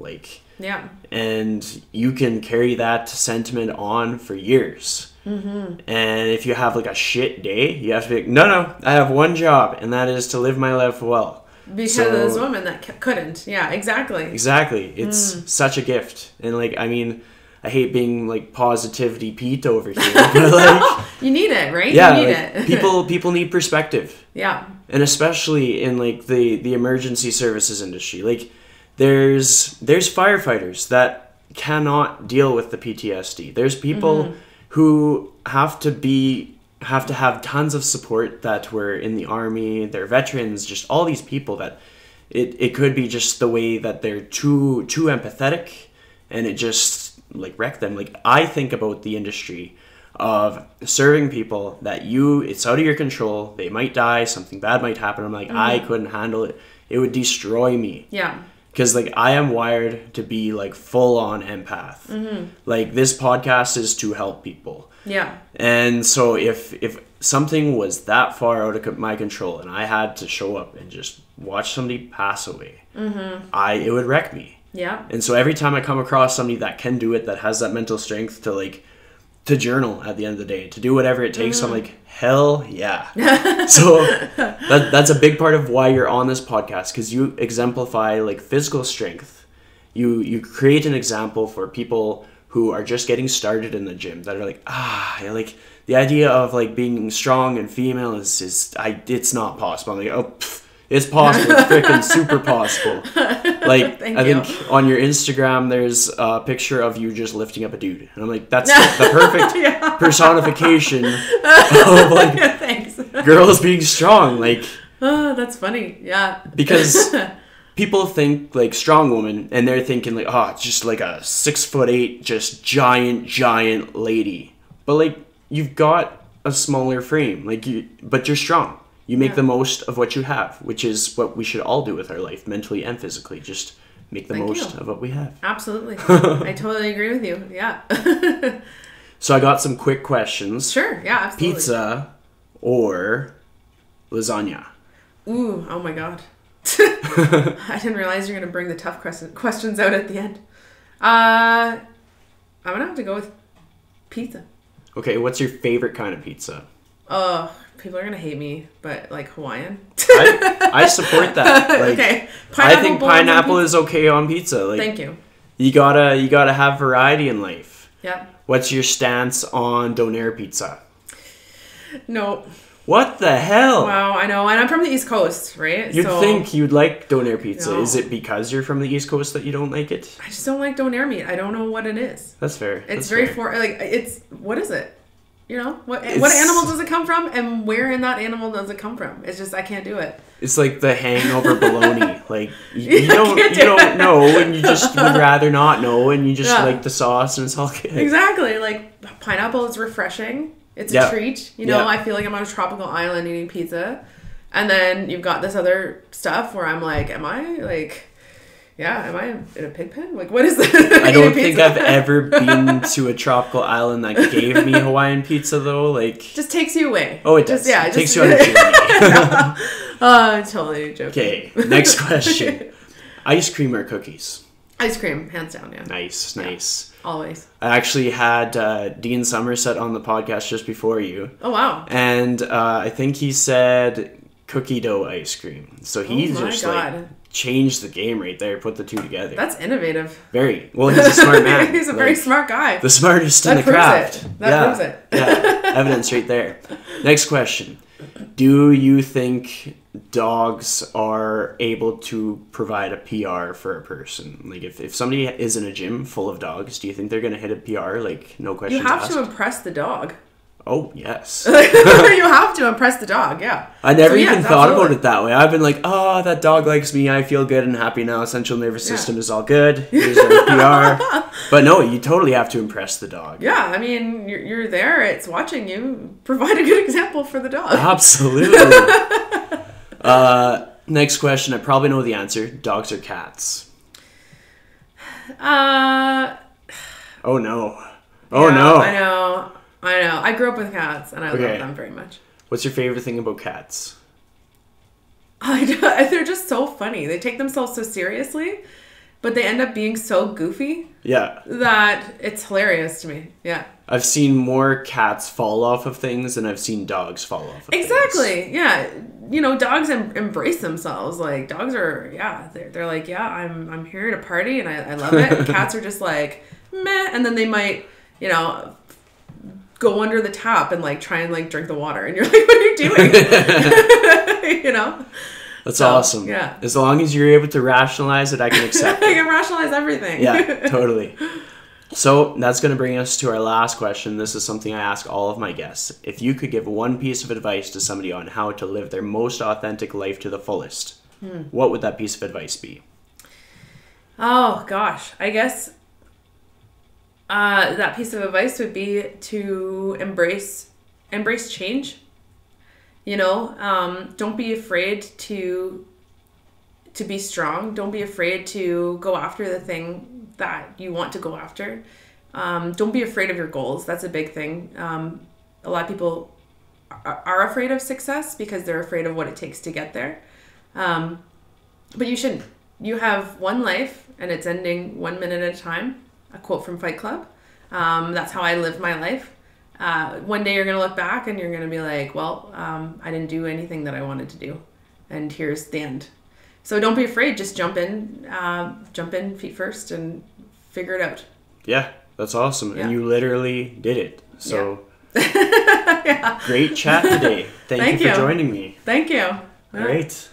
and you can carry that sentiment on for years. And if you have like a shit day, you have to be like, no, I have one job, and that is to live my life well. Because of this woman that couldn't. Yeah, exactly. Exactly. It's such a gift. And like, I mean, I hate being like positivity Pete over here, but like you need it, right? Yeah, you need like, it. people need perspective. Yeah. And especially in like the emergency services industry. Like there's firefighters that cannot deal with the PTSD. There's people who have to have tons of support that were in the army, they're veterans, just all these people that it could be just the way that they're too empathetic, and it just like wrecked them. Like I think about the industry of serving people that it's out of your control, they might die, something bad might happen. I'm like, I couldn't handle it. It would destroy me. Yeah. Because like I am wired to be like full on empath. Like this podcast is to help people. Yeah. And so if something was that far out of my control and I had to show up and just watch somebody pass away, it would wreck me. Yeah. And so every time I come across somebody that can do it, that has that mental strength to journal at the end of the day, to do whatever it takes, I'm like, hell yeah. So that's a big part of why you're on this podcast, because you exemplify like physical strength. You create an example for people who are just getting started in the gym, that are like, like the idea of like being strong and female it's not possible. I'm like, it's possible. It's freaking super possible. Like, I think on your Instagram, there's a picture of you just lifting up a dude. And I'm like, that's the perfect personification of like Thanks. girls being strong. Like, oh, that's funny. Yeah. Because people think like strong woman, and they're thinking like, it's just like a 6'8", just giant lady. But like, you've got a smaller frame, but you're strong. You make the most of what you have, which is what we should all do with our life, mentally and physically. Just make the most of what we have. Absolutely. I totally agree with you. Yeah. So I got some quick questions. Sure. Yeah, absolutely. Pizza or lasagna? Ooh, oh my God. I didn't realize you're going to bring the tough questions out at the end. I'm going to have to go with pizza. Okay, what's your favorite kind of pizza? Oh, people are going to hate me, but like Hawaiian. I support that. Like, okay. I think pineapple is okay on pizza. Like, thank you. You gotta have variety in life. Yeah. What's your stance on donair pizza? No. What the hell? Wow, I know. And I'm from the East Coast, right? You'd think you'd like donair pizza. No. Is it because you're from the East Coast that you don't like it? I just don't like donair meat. I don't know what it is. That's fair. It's very what is it? You know, what animal does it come from, and where in that animal does it come from? It's just I can't do it. It's like the hangover bologna. Like you don't know, and you just would rather not know, and you just like the sauce, and it's all good. Exactly. Like pineapple is refreshing. It's a treat. You know, I feel like I'm on a tropical island eating pizza, and then you've got this other stuff where I'm like, am I in a pig pen? Like, what is this? I don't think I've ever been to a tropical island that gave me Hawaiian pizza, though. Like, just takes you away. Oh, it does. It takes you on a journey. I'm totally joking. Okay, next question. Ice cream or cookies? Ice cream, hands down, yeah. Nice. Yeah, always. I actually had Dean Somerset on the podcast just before you. Oh, wow. And I think he said cookie dough ice cream. So he's like changed the game right there, put the two together. That's innovative. Very. Well, he's a smart man. He's a very smart guy. The smartest in the craft. That proves it. Yeah, evidence right there. Next question. Do you think dogs are able to provide a PR for a person? Like, if somebody is in a gym full of dogs, do you think they're going to hit a PR? Like, no questions asked? You have to impress the dog. Oh, yes. You have to impress the dog, yeah. I never thought about it that way. I've been like, that dog likes me. I feel good and happy now. Central nervous system is all good. Here's our PR. But no, you totally have to impress the dog. Yeah, I mean, you're there. It's watching you. Provide a good example for the dog. Absolutely. Next question. I probably know the answer. Dogs or cats? Oh, no. Oh, no. I know. I grew up with cats, and I love them very much. What's your favorite thing about cats? They're just so funny. They take themselves so seriously, but they end up being so goofy that it's hilarious to me. Yeah. I've seen more cats fall off of things than I've seen dogs fall off of things. Exactly. Yeah. You know, dogs embrace themselves. Like, dogs are, they're like, yeah, I'm here to party and I love it. And cats are just like, meh. And then they might, you know, go under the tap and like try and like drink the water. And you're like, what are you doing? You know? That's awesome. Yeah. As long as you're able to rationalize it, I can accept it. I can rationalize everything. Yeah, totally. So that's going to bring us to our last question. This is something I ask all of my guests. If you could give one piece of advice to somebody on how to live their most authentic life to the fullest, what would that piece of advice be? Oh, gosh. I guess that piece of advice would be to embrace change. You know, don't be afraid to be strong. Don't be afraid to go after the thing that you want to go after. Don't be afraid of your goals. That's a big thing. A lot of people are afraid of success because they're afraid of what it takes to get there. But you shouldn't. You have one life and it's ending 1 minute at a time. A quote from Fight Club. That's how I live my life. One day you're going to look back and you're going to be like, well, I didn't do anything that I wanted to do. And here's the end. So don't be afraid. Just jump in feet first and figure it out. Yeah, that's awesome. Yeah. And you literally did it. So yeah. Great chat today. Thank you for joining me. Thank you. All right.